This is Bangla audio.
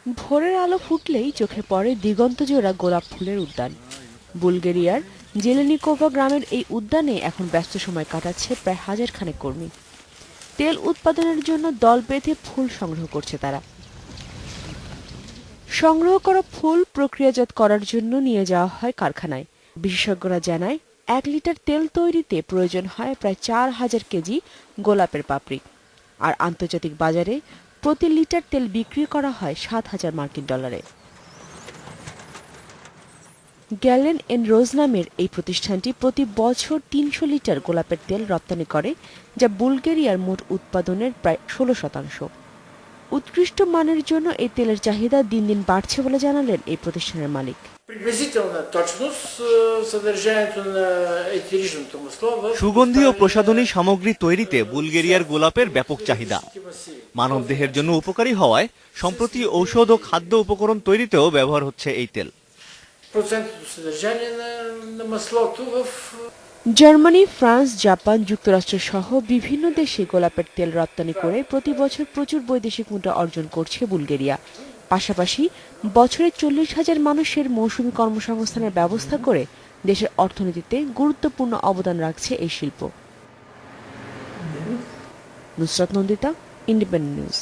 ভোরের আলো ফুটলেই চোখে পড়ে দিগন্তজোড়া গোলাপ ফুলের উদ্যান। বুলগেরিয়ার জেলেনিকোভা গ্রামের এই উদ্যানে এখন ব্যস্ত সময় কাটাচ্ছে প্রায় হাজারখানেক কর্মী। তেল উৎপাদনের জন্য দল বেঁধে ফুল সংগ্রহ করছে তারা। সংগ্রহ করা ফুল প্রক্রিয়াজাত করার জন্য নিয়ে যাওয়া হয় কারখানায়। বিশেষজ্ঞরা জানায় 1 লিটার তেল তৈরিতে প্রয়োজন হয় প্রায় 4,000 কেজি গোলাপের পাপড়ি। আর আন্তর্জাতিক বাজারে প্রতি লিটার তেল বিক্রি করা হয় $7,000 গ্যালেন এন্ড রোজ নামের এই প্রতিষ্ঠানটি প্রতি বছর 300 লিটার গোলাপের তেল রপ্তানি করে, যা বুলগেরিয়ার মোট উৎপাদনের প্রায় 16%। উৎকৃষ্ট মানের জন্য এই তেলের চাহিদা দিন দিন বাড়ছে বলে জানালেন এই প্রতিষ্ঠানের মালিক। সুগন্ধি ও প্রসাধনী সামগ্রী তৈরিতে বুলগেরিয়ার গোলাপের ব্যাপক চাহিদা। মানবদেহের জন্য উপকারী হওয়ায় সম্প্রতি ঔষধ ও খাদ্য উপকরণ তৈরিতেও ব্যবহার হচ্ছে এই তেল। জার্মানি, ফ্রান্স, জাপান, যুক্তরাষ্ট্র সহ বিভিন্ন দেশে গোলাপের তেল রপ্তানি করে প্রতি বছর প্রচুর বৈদেশিক মুদ্রা অর্জন করছে বুলগেরিয়া। পাশাপাশি বছরে 40,000 মানুষের মৌসুমী কর্মসংস্থানের ব্যবস্থা করে দেশের অর্থনীতিতে গুরুত্বপূর্ণ অবদান রাখছে এই শিল্প। Nusrat Nandita, independent news.